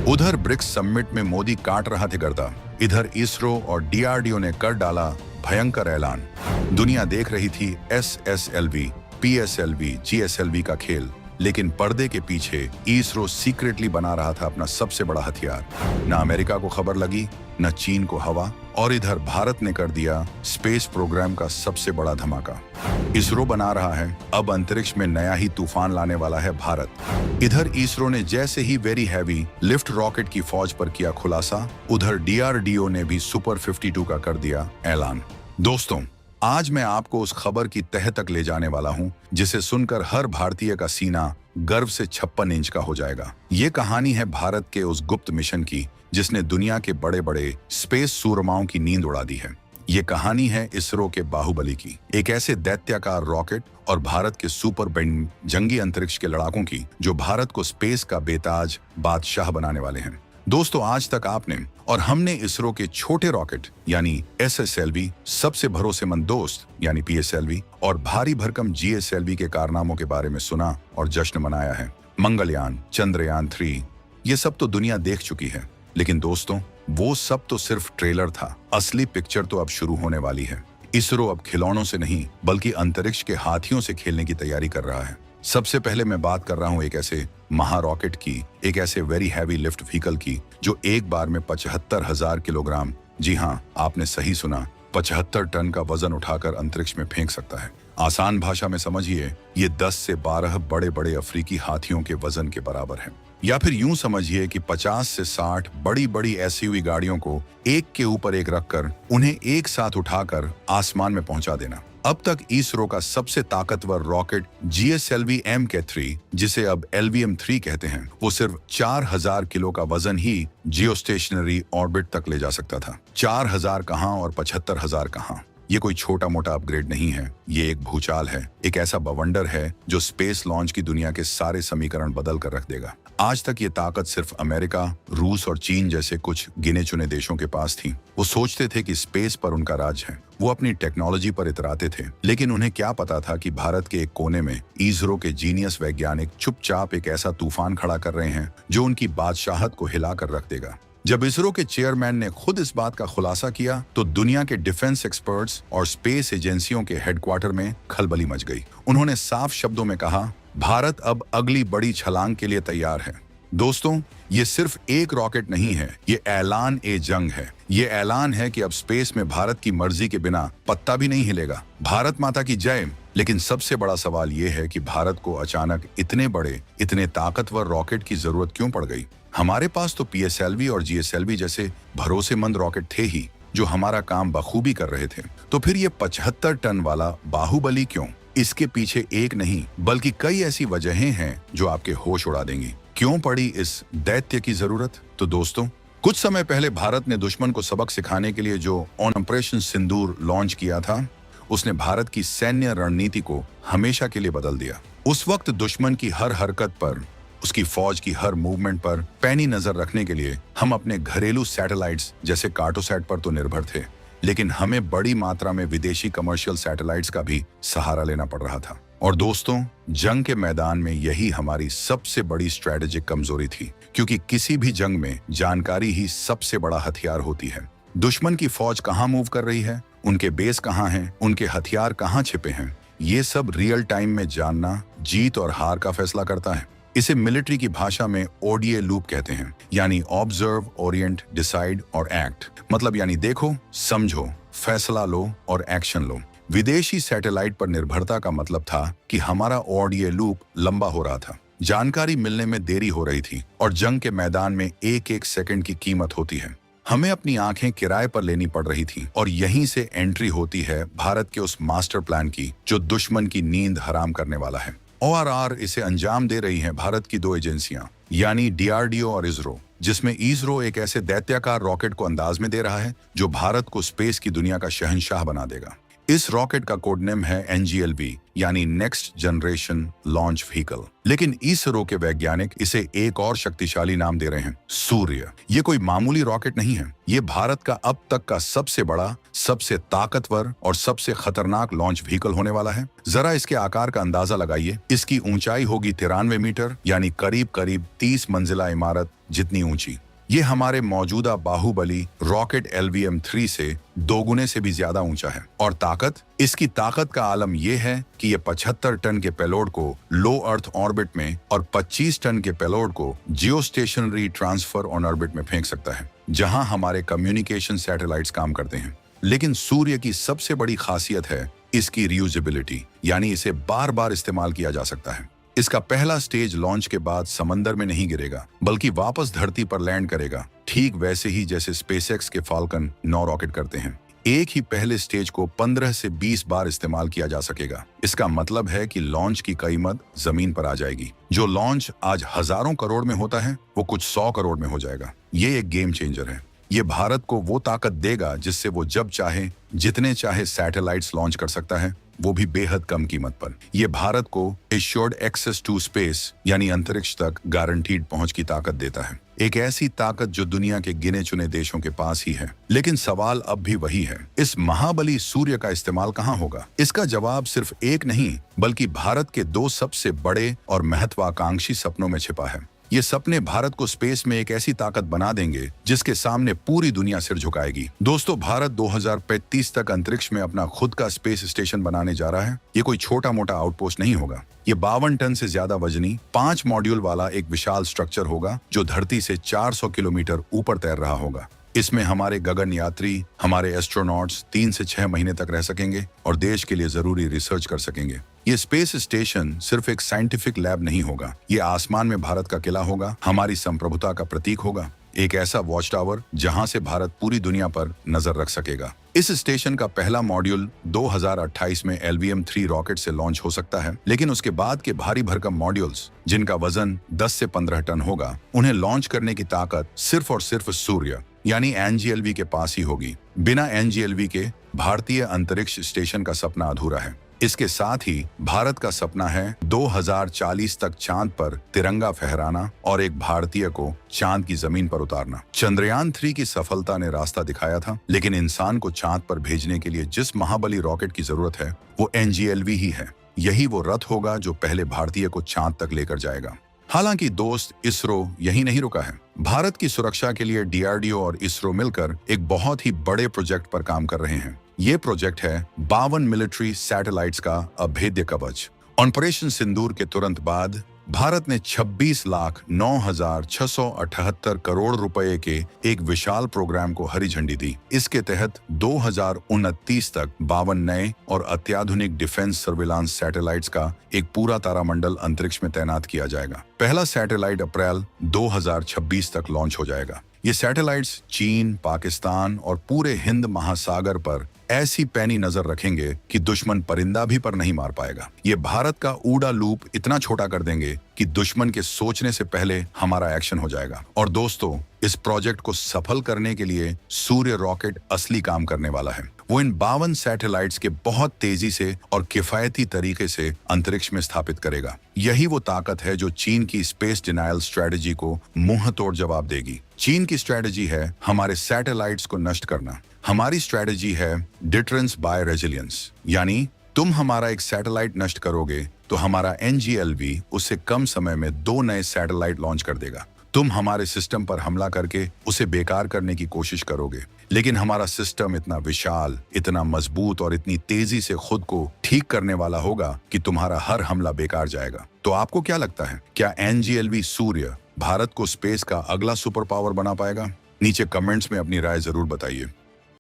उधर BRICS summit में मोदी काट रहा थे गर्दा, इधर इसरो और डीआरडीओ ने कर डाला भयंकर ऐलान। दुनिया देख रही थी एसएसएलवी, पीएसएलवी, जीएसएलवी का खेल, लेकिन पर्दे के पीछे इसरो सीक्रेटली बना रहा था अपना सबसे बड़ा हथियार। न अमेरिका को खबर लगी, न चीन को हवा, और इधर भारत ने कर दिया स्पेस प्रोग्राम का सबसे बड़ा धमाका। इसरो बना रहा है अब अंतरिक्ष में नया ही तूफान लाने वाला है भारत। इधर इसरो ने जैसे ही वेरी हैवी लिफ्ट रॉकेट की फौज पर किया खुलासा, उधर डीआरडीओ ने भी सुपर 52 का कर दिया ऐलान। दोस्तों, आज मैं आपको उस खबर की तह तक ले जाने वाला हूं जिसे सुनकर हर भारतीय का सीना गर्व से 56 इंच का हो जाएगा। ये कहानी है भारत के उस गुप्त मिशन की जिसने दुनिया के बड़े बड़े स्पेस सूरमाओं की नींद उड़ा दी है। ये कहानी है इसरो के बाहुबली की, एक ऐसे दैत्याकार रॉकेट और भारत के सुपर बैंड जंगी अंतरिक्ष के लड़ाकों की जो भारत को स्पेस का बेताज बादशाह बनाने वाले हैं। दोस्तों, आज तक आपने और हमने इसरो के छोटे रॉकेट यानी एसएसएलवी, सबसे भरोसेमंद दोस्त यानी पीएसएलवी और भारी भरकम जीएसएलवी के कारनामों के बारे में सुना और जश्न मनाया है। मंगलयान, चंद्रयान 3, ये सब तो दुनिया देख चुकी है, लेकिन दोस्तों, वो सब तो सिर्फ ट्रेलर था। असली पिक्चर तो अब शुरू होने वाली है। इसरो अब खिलौनों से नहीं बल्कि अंतरिक्ष के हाथियों से खेलने की तैयारी कर रहा है। सबसे पहले मैं बात कर रहा हूं एक ऐसे महारॉकेट की, एक ऐसे वेरी हैवी लिफ्ट व्हीकल की जो एक बार में 75,000 किलोग्राम, जी हां, आपने सही सुना, 75 टन का वजन उठाकर अंतरिक्ष में फेंक सकता है। आसान भाषा में समझिए, ये 10 से 12 बड़े बड़े अफ्रीकी हाथियों के वजन के बराबर है। या फिर यूं समझिए कि 50 से 60 बड़ी बड़ी एसयूवी गाड़ियों को एक के ऊपर एक रखकर उन्हें एक साथ उठाकर आसमान में पहुंचा देना। अब तक इसरो का सबसे ताकतवर रॉकेट जीएसएलवी MK3, जिसे अब LVM-3 कहते हैं, वो सिर्फ 4000 किलो का वजन ही जियोस्टेशनरी ऑर्बिट तक ले जा सकता था। 4000 कहां और 75,000 कहां। ये कोई छोटा मोटा अपग्रेड नहीं है, ये एक भूचाल है, एक ऐसा बवंडर है जो स्पेस लॉन्च की दुनिया के सारे समीकरण बदल कर रख देगा। आज तक ये ताकत सिर्फ अमेरिका, रूस और चीन जैसे कुछ गिने चुने देशों के पास थी। वो सोचते थे कि स्पेस पर उनका राज है, वो अपनी टेक्नोलॉजी पर इतराते थे, लेकिन उन्हें क्या पता था कि भारत के एक कोने में इसरो के जीनियस वैज्ञानिक चुपचाप एक ऐसा तूफान खड़ा कर रहे हैं जो उनकी बादशाहत को हिलाकर रख देगा। जब इसरो के चेयरमैन ने खुद इस बात का खुलासा किया तो दुनिया के डिफेंस एक्सपर्ट्स और स्पेस एजेंसियों के हेडक्वार्टर में खलबली मच गई। उन्होंने साफ शब्दों में कहा, भारत अब अगली बड़ी छलांग के लिए तैयार है। दोस्तों, ये सिर्फ एक रॉकेट नहीं है, ये ऐलान ए जंग है। ये ऐलान है कि अब स्पेस में भारत की मर्जी के बिना पत्ता भी नहीं हिलेगा। भारत माता की जय। लेकिन सबसे बड़ा सवाल ये है कि भारत को अचानक इतने बड़े, इतने ताकतवर रॉकेट की जरूरत क्यों पड़ गई? हमारे पास तो पीएसएलवी और जीएसएलवी जैसे भरोसेमंद रॉकेट थे ही जो हमारा काम बखूबी कर रहे थे। तो फिर ये 75 टन वाला बाहुबली क्यों? इसके पीछे एक नहीं बल्कि कई ऐसी वजहें हैं जो आपके होश उड़ा देंगी। क्यों पड़ी इस दैत्य की जरूरत? तो दोस्तों, कुछ समय पहले भारत ने दुश्मन को सबक सिखाने के लिए जो ऑपरेशन सिंदूर लॉन्च किया था, उसने भारत की सैन्य रणनीति को हमेशा के लिए बदल दिया। उस वक्त दुश्मन की हर हरकत पर, उसकी फौज की हर मूवमेंट पर पैनी नजर रखने के लिए हम अपने घरेलू सैटेलाइट्स जैसे कार्टोसैट पर तो निर्भर थे, लेकिन हमें बड़ी मात्रा में विदेशी कमर्शियल सैटेलाइट्स का भी सहारा लेना पड़ रहा था। और दोस्तों, जंग के मैदान में यही हमारी सबसे बड़ी स्ट्रेटेजिक कमजोरी थी, क्योंकि किसी भी जंग में जानकारी ही सबसे बड़ा हथियार होती है। दुश्मन की फौज कहाँ मूव कर रही है, उनके बेस कहाँ हैं, उनके हथियार कहाँ छिपे हैं, ये सब रियल टाइम में जानना जीत और हार का फैसला करता है। इसे मिलिट्री की भाषा में ODA लूप कहते हैं, यानी ऑब्जर्व, ओरिएंट, डिसाइड और एक्ट। मतलब यानी देखो, समझो, फैसला लो और एक्शन लो। विदेशी सैटेलाइट पर निर्भरता का मतलब था कि हमारा ODA लूप लंबा हो रहा था, जानकारी मिलने में देरी हो रही थी और जंग के मैदान में एक एक सेकंड की कीमत होती है। हमें अपनी आंखें किराए पर लेनी पड़ रही थी और यहीं से एंट्री होती है भारत के उस मास्टर प्लान की जो दुश्मन की नींद हराम करने वाला है। ORR इसे अंजाम दे रही हैं भारत की दो एजेंसियां, यानी DRDO और इसरो, जिसमें इसरो एक ऐसे दैत्याकार रॉकेट को अंदाज में दे रहा है जो भारत को स्पेस की दुनिया का शहंशाह बना देगा। इस रॉकेट का कोड नेम है एनजीएलवी यानी नेक्स्ट जनरेशन लॉन्च व्हीकल। लेकिन इसरो के वैज्ञानिक इसे एक और शक्तिशाली नाम दे रहे हैं, सूर्य। ये कोई मामूली रॉकेट नहीं है, ये भारत का अब तक का सबसे बड़ा, सबसे ताकतवर और सबसे खतरनाक लॉन्च व्हीकल होने वाला है। जरा इसके आकार का अंदाजा लगाइए। इसकी ऊंचाई होगी 93 मीटर यानी करीब करीब 30 मंजिला इमारत जितनी ऊंची। ये हमारे मौजूदा बाहुबली रॉकेट LVM-3 से 2 गुने से भी ज्यादा ऊंचा है। और इसकी ताकत का आलम यह है कि ये 75 टन के पेलोड को लो अर्थ ऑर्बिट में और 25 टन के पेलोड को जियो स्टेशनरी ट्रांसफर ऑन ऑर्बिट में फेंक सकता है, जहां हमारे कम्युनिकेशन सैटेलाइट्स काम करते हैं। लेकिन सूर्य की सबसे बड़ी खासियत है इसकी रियूजेबिलिटी, यानी इसे बार बार इस्तेमाल किया जा सकता है। इसका पहला स्टेज लॉन्च के बाद समंदर में नहीं गिरेगा, बल्कि वापस धरती पर लैंड करेगा, ठीक वैसे ही जैसे स्पेसएक्स के फाल्कन 9 रॉकेट करते हैं। एक ही पहले स्टेज को 15 से 20 बार इस्तेमाल किया जा सकेगा। इसका मतलब है कि लॉन्च की कीमत जमीन पर आ जाएगी। जो लॉन्च आज हजारों करोड़ में होता है, वो कुछ 100 करोड़ में हो जाएगा। ये एक गेम चेंजर है। ये भारत को वो ताकत देगा जिससे वो जब चाहे, जितने चाहे सैटेलाइट्स लॉन्च कर सकता है, वो भी बेहद कम कीमत पर। ये भारत को एश्योर्ड एक्सेस टू स्पेस यानी अंतरिक्ष तक गारंटीड पहुंच की ताकत देता है। एक ऐसी ताकत जो दुनिया के गिने चुने देशों के पास ही है। लेकिन सवाल अब भी वही है, इस महाबली सूर्य का इस्तेमाल कहां होगा? इसका जवाब सिर्फ एक नहीं, बल्कि भारत के 2 सबसे बड़े और महत्वाकांक्षी सपनों में छिपा है। ये सपने भारत को स्पेस में एक ऐसी ताकत बना देंगे जिसके सामने पूरी दुनिया सिर झुकाएगी। दोस्तों, भारत 2035 तक अंतरिक्ष में अपना खुद का स्पेस स्टेशन बनाने जा रहा है। ये कोई छोटा मोटा आउटपोस्ट नहीं होगा। ये 52 टन से ज्यादा वजनी 5 मॉड्यूल वाला एक विशाल स्ट्रक्चर होगा जो धरती से 400 किलोमीटर ऊपर तैर रहा होगा। इसमें हमारे गगन यात्री, हमारे एस्ट्रोनॉट्स 3 से 6 महीने तक रह सकेंगे और देश के लिए जरूरी रिसर्च कर सकेंगे। ये स्पेस स्टेशन सिर्फ एक साइंटिफिक लैब नहीं होगा, ये आसमान में भारत का किला होगा, हमारी संप्रभुता का प्रतीक होगा, एक ऐसा वॉच टावर जहां से भारत पूरी दुनिया पर नजर रख सकेगा। इस स्टेशन का पहला मॉड्यूल 2028 में LVM-3 रॉकेट से लॉन्च हो सकता है, लेकिन उसके बाद के भारी भरकम मॉड्यूल्स जिनका वजन 10 से 15 टन होगा, उन्हें लॉन्च करने की ताकत सिर्फ और सिर्फ सूर्य यानी एनजीएलवी के पास ही होगी। बिना एनजीएलवी के भारतीय अंतरिक्ष स्टेशन का सपना अधूरा है। इसके साथ ही भारत का सपना है 2040 तक चांद पर तिरंगा फहराना और एक भारतीय को चांद की जमीन पर उतारना। चंद्रयान 3 की सफलता ने रास्ता दिखाया था, लेकिन इंसान को चांद पर भेजने के लिए जिस महाबली रॉकेट की जरूरत है, वो एनजीएलवी ही है। यही वो रथ होगा जो पहले भारतीय को चांद तक लेकर जाएगा। हालांकि दोस्त, इसरो यही नहीं रुका है। भारत की सुरक्षा के लिए DRDO और इसरो मिलकर एक बहुत ही बड़े प्रोजेक्ट पर काम कर रहे हैं। ये प्रोजेक्ट है 52 मिलिट्री सैटेलाइट्स का अभेद्य कवच। ऑपरेशन सिंदूर के तुरंत बाद भारत ने 26,09,678 करोड़ रुपए के एक विशाल प्रोग्राम को हरी झंडी दी। इसके तहत 2029 तक 52 नए और अत्याधुनिक डिफेंस सर्विलांस सैटेलाइट्स का एक पूरा तारामंडल अंतरिक्ष में तैनात किया जाएगा। पहला सैटेलाइट अप्रैल 2026 तक लॉन्च हो जाएगा। ये सैटेलाइट्स चीन, पाकिस्तान और पूरे हिंद महासागर पर ऐसी पैनी नजर रखेंगे कि दुश्मन परिंदा भी पर नहीं मार पाएगा। ये भारत का ऊडा लूप इतना छोटा कर देंगे कि दुश्मन के सोचने से पहले हमारा एक्शन हो जाएगा। और दोस्तों, इस प्रोजेक्ट को सफल करने के लिए सूर्य रॉकेट असली काम करने वाला है। वो इन 52 सैटेलाइट्स के बहुत तेजी से और किफायती तरीके से अंतरिक्ष में स्थापित करेगा। यही वो ताकत है जो चीन की स्पेस डिनायल स्ट्रेटजी को मुंह तोड़ जवाब देगी। चीन की स्ट्रेटजी है हमारे सैटेलाइट्स को नष्ट करना, हमारी स्ट्रेटजी है डिटरेंस बाय रेजिलियंस, यानी तुम हमारा एक सैटेलाइट नष्ट करोगे तो हमारा एनजीएलवी उससे कम समय में 2 नए सैटेलाइट लॉन्च कर देगा। तुम हमारे सिस्टम पर हमला करके उसे बेकार करने की कोशिश करोगे, लेकिन हमारा सिस्टम इतना विशाल, इतना मजबूत और इतनी तेजी से खुद को ठीक करने वाला होगा कि तुम्हारा हर हमला बेकार जाएगा। तो आपको क्या लगता है, क्या एनजीएलवी सूर्य भारत को स्पेस का अगला सुपर पावर बना पाएगा? नीचे कमेंट्स में अपनी राय जरूर बताइए।